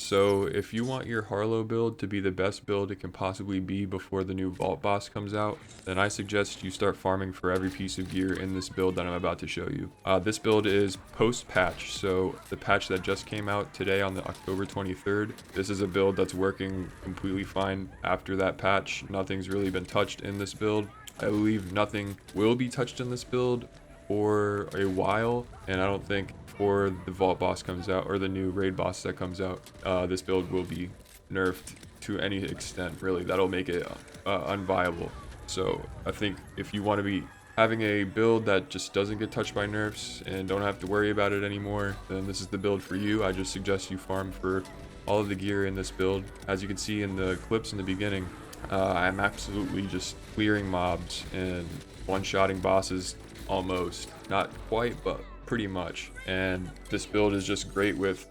So if you want your Harlow build to be the best build it can possibly be before the new Vault boss comes out, then I suggest you start farming for every piece of gear in this build that I'm about to show you. This build is post-patch, so the patch that just came out today on the October 23rd. This is a build that's working completely fine after that patch. Nothing's really been touched in this build. I believe nothing will be touched in this build for a while, and I don't think before the Vault boss comes out or the new raid boss that comes out, this build will be nerfed to any extent. Really, that'll make it unviable. So I think if you want to be having a build that just doesn't get touched by nerfs and don't have to worry about it anymore, then this is the build for you. I just suggest you farm for all of the gear in this build. As you can see in the clips in the beginning, I'm absolutely just clearing mobs and one-shotting bosses almost. Not quite, but pretty much. And this build is just great with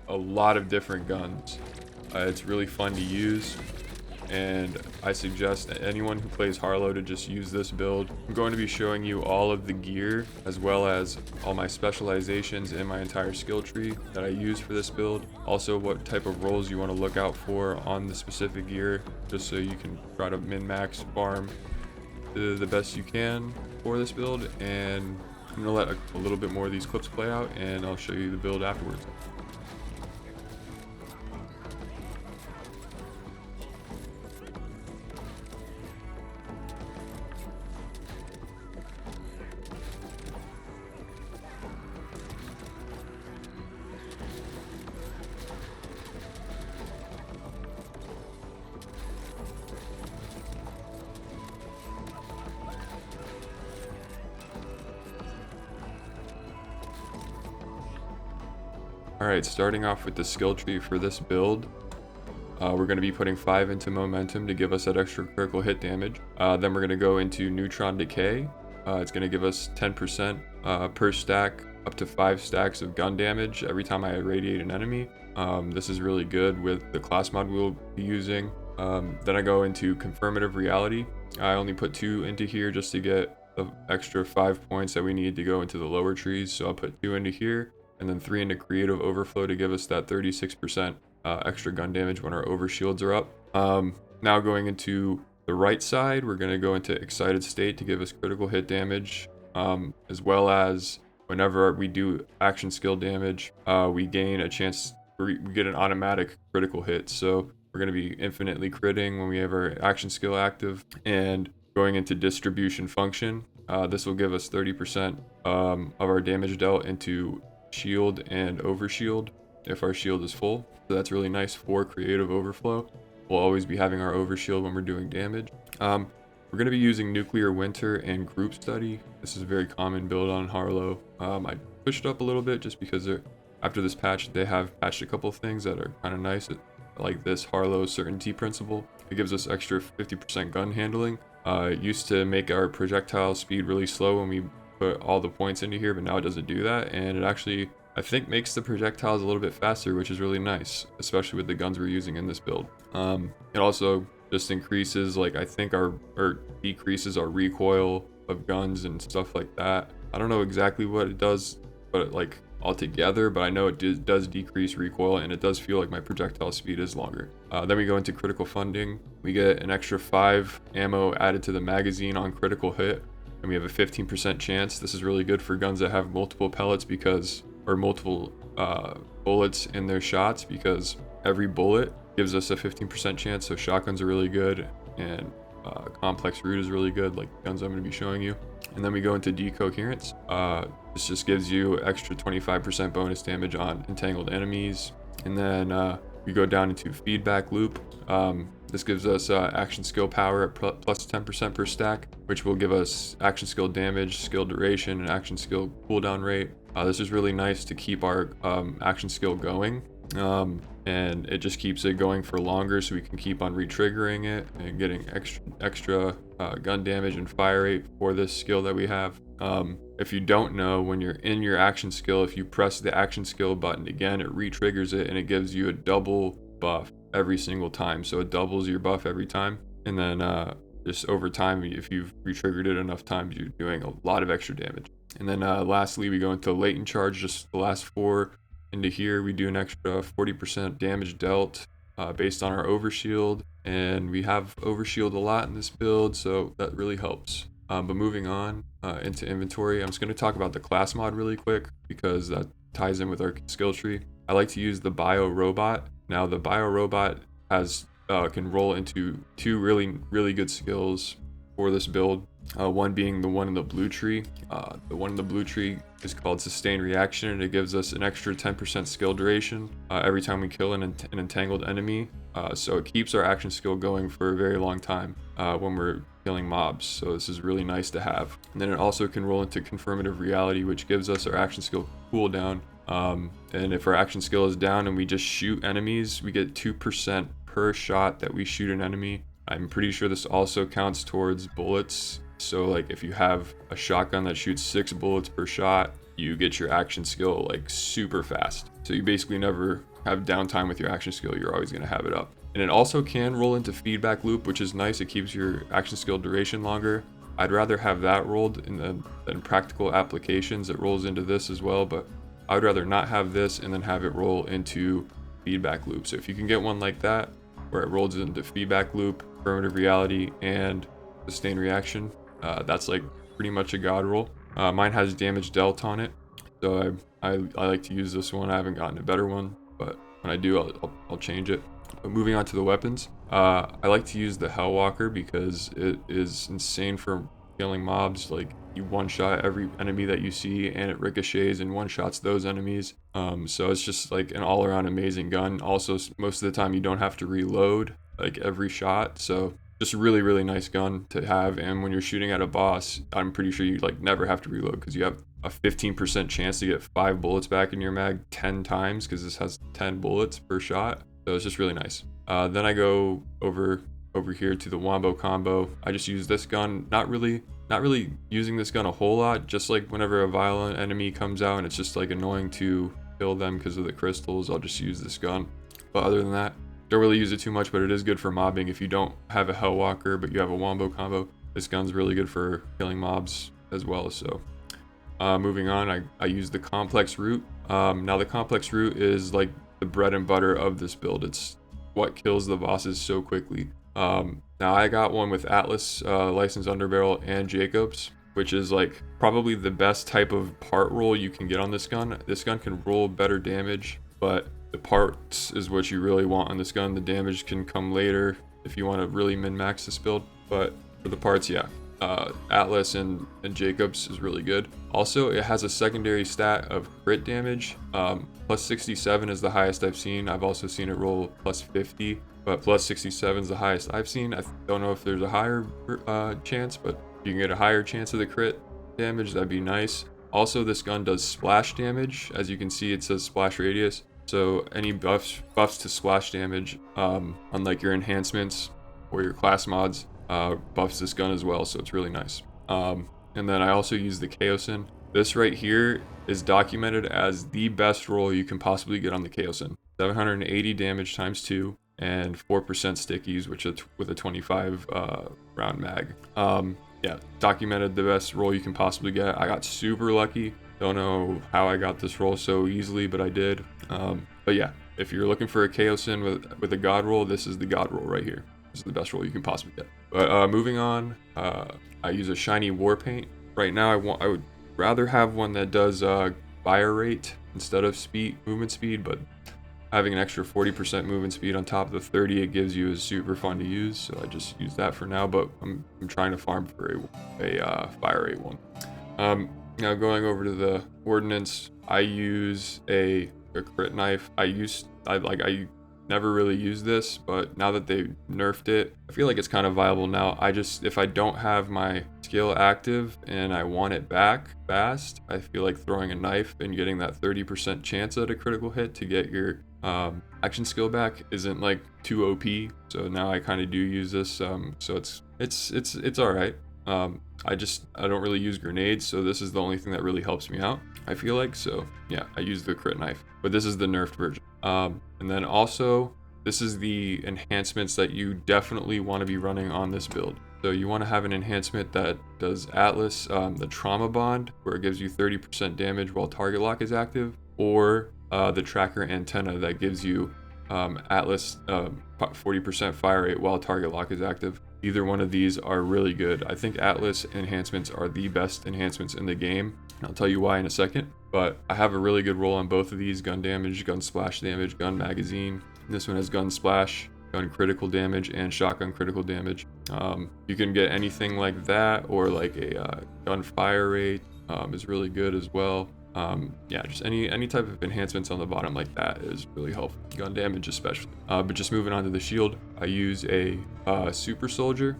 a lot of different guns. It's really fun to use, and I suggest anyone who plays Harlow to just use this build. I'm going to be showing you all of the gear as well as all my specializations and my entire skill tree that I use for this build. Also what type of roles you want to look out for on the specific gear, just so you can try to min-max farm to the best you can for this build. And I'm going to let a little bit more of these clips play out and I'll show you the build afterwards. Alright, starting off with the skill tree for this build, we're going to be putting 5 into momentum to give us that extra critical hit damage. Then we're going to go into neutron decay. It's going to give us 10% per stack, up to 5 stacks of gun damage every time I irradiate an enemy. This is really good with the class mod we'll be using. Then I go into confirmative reality. I only put 2 into here just to get the extra 5 points that we need to go into the lower trees. So I'll put 2 into here, and then 3 into creative overflow to give us that 36% extra gun damage when our overshields are up. Now going into the right side, we're going to go into excited state to give us critical hit damage, as well as whenever we do action skill damage, we gain a chance, we get an automatic critical hit. So we're going to be infinitely critting when we have our action skill active. And going into distribution function, this will give us 30% of our damage dealt into shield and overshield if our shield is full. So that's really nice for creative overflow. We'll always be having our overshield when we're doing damage. We're going to be using nuclear winter and group study. This is a very common build on Harlow. I pushed it up a little bit just because after this patch they have patched a couple of things that are kind of nice, like this Harlow certainty principle. It gives us extra 50% gun handling. It used to make our projectile speed really slow when we put all the points into here, but now it doesn't do that, and it actually, I think, makes the projectiles a little bit faster, which is really nice, especially with the guns we're using in this build. It also just increases, like, I think or decreases our recoil of guns and stuff like that. I don't know exactly what it does, but like altogether, but I know it does decrease recoil, and it does feel like my projectile speed is longer. Then we go into critical funding. We get an extra 5 ammo added to the magazine on critical hit, and we have a 15% chance. This is really good for guns that have multiple pellets or multiple bullets in their shots, because every bullet gives us a 15% chance. So shotguns are really good, and complex root is really good, like guns I'm going to be showing you. And then we go into decoherence. This just gives you extra 25% bonus damage on entangled enemies. And then we go down into feedback loop. This gives us action skill power at plus 10% per stack, which will give us action skill damage, skill duration, and action skill cooldown rate. This is really nice to keep our action skill going, and it just keeps it going for longer, so we can keep on re-triggering it and getting extra gun damage and fire rate for this skill that we have. If you don't know, when you're in your action skill, if you press the action skill button again, it re-triggers it, and it gives you a double buff every single time. So it doubles your buff every time, and then just over time, if you've re-triggered it enough times, you're doing a lot of extra damage. And then lastly, we go into latent charge, just the last 4 into here, we do an extra 40% damage dealt based on our overshield, and we have overshield a lot in this build, so that really helps. But moving on into inventory, I'm just going to talk about the class mod really quick because that ties in with our skill tree. I like to use the bio robot. Now the bio robot has can roll into two really good skills for this build. One being the one in the blue tree. The one in the blue tree is called Sustained Reaction, and it gives us an extra 10% skill duration every time we kill an entangled enemy. So it keeps our action skill going for a very long time when we're killing mobs. So this is really nice to have. And then it also can roll into Confirmative Reality, which gives us our action skill cooldown. And if our action skill is down and we just shoot enemies, we get 2% per shot that we shoot an enemy. I'm pretty sure this also counts towards bullets. So like if you have a shotgun that shoots 6 bullets per shot, you get your action skill like super fast. So you basically never have downtime with your action skill. You're always going to have it up. And it also can roll into feedback loop, which is nice. It keeps your action skill duration longer. I'd rather have that rolled than practical applications. It rolls into this as well, but I would rather not have this and then have it roll into feedback loop. So if you can get one like that, where it rolls into feedback loop, Confirmative Reality, and Sustained Reaction, that's like pretty much a god roll. Mine has damage dealt on it, so I like to use this one. I haven't gotten a better one, but when I do, I'll change it. But moving on to the weapons, I like to use the Hellwalker because it is insane for killing mobs. Like you one-shot every enemy that you see, and it ricochets and one-shots those enemies. So it's just like an all-around amazing gun. Also, most of the time you don't have to reload like every shot, so just a really nice gun to have. And when you're shooting at a boss, I'm pretty sure you like never have to reload because you have a 15% chance to get 5 bullets back in your mag 10 times because this has 10 bullets per shot. So it's just really nice. Then I go over here to the Wombo combo. I just use this gun, not really using this gun a whole lot, just like whenever a violent enemy comes out and it's just like annoying to kill them because of the crystals, I'll just use this gun. But other than that, don't really use it too much, but it is good for mobbing. If you don't have a Hellwalker but you have a Wombo combo, this gun's really good for killing mobs as well. So moving on, I use the complex root. Now the complex root is like the bread and butter of this build. It's what kills the bosses so quickly. Now I got one with Atlas, Licensed Underbarrel, and Jacobs, which is like probably the best type of part roll you can get on this gun. This gun can roll better damage, but the parts is what you really want on this gun. The damage can come later if you want to really min-max this build, but for the parts, yeah. Atlas and Jacobs is really good. Also, it has a secondary stat of crit damage. Plus 67 is the highest I've seen. I've also seen it roll plus 50, but plus 67 is the highest I've seen. I don't know if there's a higher chance, but if you can get a higher chance of the crit damage, that'd be nice. Also, this gun does splash damage. As you can see, it says splash radius. So any buffs to splash damage, unlike your enhancements or your class mods, buffs this gun as well, so it's really nice. And then I also use the Chaosin. This right here is documented as the best roll you can possibly get on the Chaosin. 780 damage times 2 and 4% stickies, which is with a 25 round mag. Yeah, documented the best roll you can possibly get. I got super lucky. Don't know how I got this roll so easily, but I did. But yeah, if you're looking for a Chaosin with a god roll, this is the god roll right here. This is the best roll you can possibly get. But moving on, I use a shiny war paint. Right now, I would rather have one that does fire rate instead of movement speed, but having an extra 40% movement speed on top of the 30 it gives you is super fun to use, so I just use that for now. But I'm trying to farm for a fire rate one. Now going over to the Ordnance, I use a crit knife. I never really used this, but now that they nerfed it, I feel like it's kind of viable now. If I don't have my skill active and I want it back fast, I feel like throwing a knife and getting that 30% chance at a critical hit to get your action skill back isn't like too OP. So now I kind of do use this. So it's all right. I don't really use grenades, so this is the only thing that really helps me out, I feel like. So yeah, I use the crit knife, but this is the nerfed version. And then also, this is the enhancements that you definitely want to be running on this build. So you want to have an enhancement that does Atlas, the trauma bond, where it gives you 30% damage while target lock is active, or the tracker antenna that gives you Atlas 40% fire rate while target lock is active. Either one of these are really good. I think Atlas enhancements are the best enhancements in the game. I'll tell you why in a second, but I have a really good roll on both of these: gun damage, gun splash damage, gun magazine. This one has gun splash, gun critical damage, and shotgun critical damage. You can get anything like that, or like a gun fire rate is really good as well. Yeah, just any type of enhancements on the bottom like that is really helpful. Gun damage especially. But just moving on to the shield, I use a super soldier.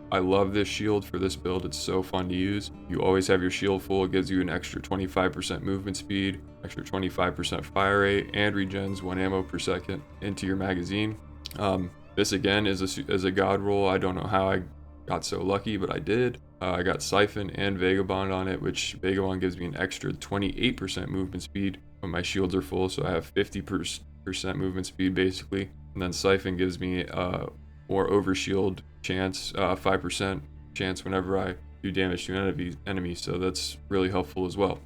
I love this shield for this build. It's so fun to use. You always have your shield full. It gives you an extra 25% movement speed, extra 25% fire rate, and regens 1 ammo per second into your magazine. This again is a god roll. I don't know how I got so lucky, but I did. I got Siphon and Vagabond on it, which Vagabond gives me an extra 28% movement speed when my shields are full, so I have 50% movement speed basically. And then Siphon gives me more overshield chance, 5% chance whenever I do damage to an enemy, so that's really helpful as well.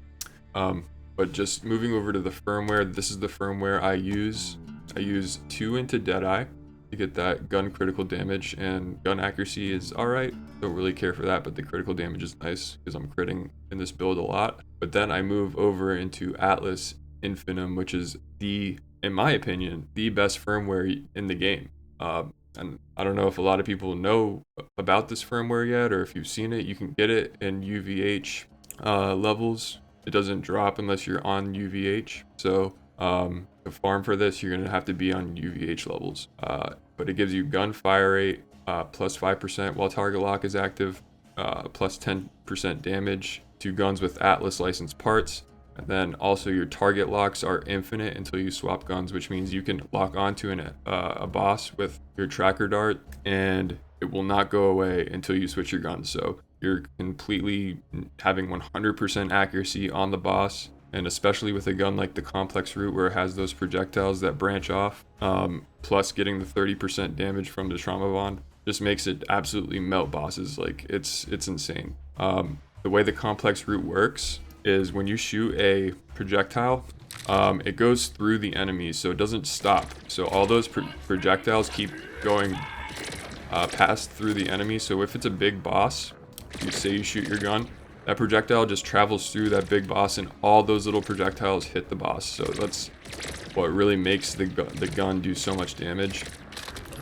But just moving over to the firmware, this is the firmware I use. I use 2 into Deadeye to get that gun critical damage, and gun accuracy is alright. Don't really care for that, but the critical damage is nice because I'm critting in this build a lot. But then I move over into Atlas Infinitum, which is in my opinion, the best firmware in the game. And I don't know if a lot of people know about this firmware yet, or if you've seen it. You can get it in UVH levels. It doesn't drop unless you're on UVH. So to farm for this, you're going to have to be on UVH levels. But it gives you gun fire rate plus 5% while target lock is active, plus 10% damage to guns with Atlas licensed parts. And then also your target locks are infinite until you swap guns, which means you can lock onto a boss with your tracker dart and it will not go away until you switch your guns. So you're completely having 100% accuracy on the boss, and especially with a gun like the complex root where it has those projectiles that branch off, plus getting the 30% damage from the trauma bond just makes it absolutely melt bosses. Like it's insane. The way the complex root works is when you shoot a projectile, it goes through the enemy, so it doesn't stop. So all those projectiles keep going past through the enemy. So if it's a big boss, you say you shoot your gun, that projectile just travels through that big boss and all those little projectiles hit the boss. So that's what really makes the gun do so much damage.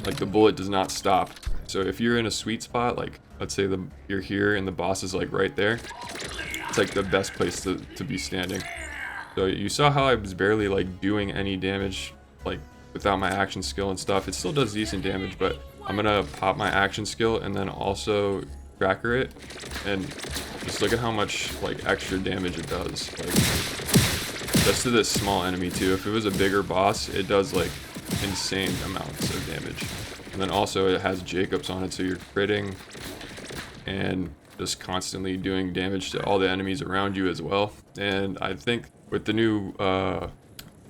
Like the bullet does not stop. So if you're in a sweet spot, like let's say you're here and the boss is like right there, it's like the best place to be standing. So you saw how I was barely like doing any damage like without my action skill and stuff. It still does decent damage, but I'm gonna pop my action skill and then also tracker it, and just look at how much like extra damage it does, like just to this small enemy too. If it was a bigger boss, it does like insane amounts of damage. And then also it has Jacobs on it, so you're critting and just constantly doing damage to all the enemies around you as well. And I think with the new I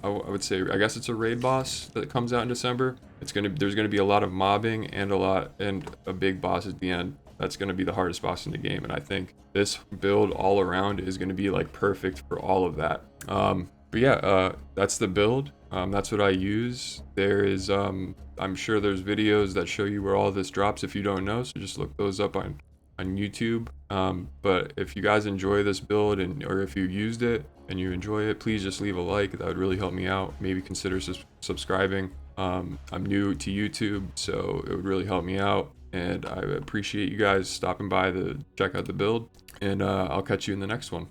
would say, I guess it's a raid boss that comes out in December, there's gonna be a lot of mobbing and a big boss at the end. That's gonna be the hardest boss in the game, and I think this build all around is gonna be like perfect for all of that. But yeah, that's the build. That's what I use. There is I'm sure there's videos that show you where all this drops if you don't know, so just look those up on YouTube. But if you guys enjoy this build, or if you used it and you enjoy it, please just leave a like. That would really help me out. Maybe consider subscribing. I'm new to YouTube, so it would really help me out, and I appreciate you guys stopping by to check out the build, and I'll catch you in the next one.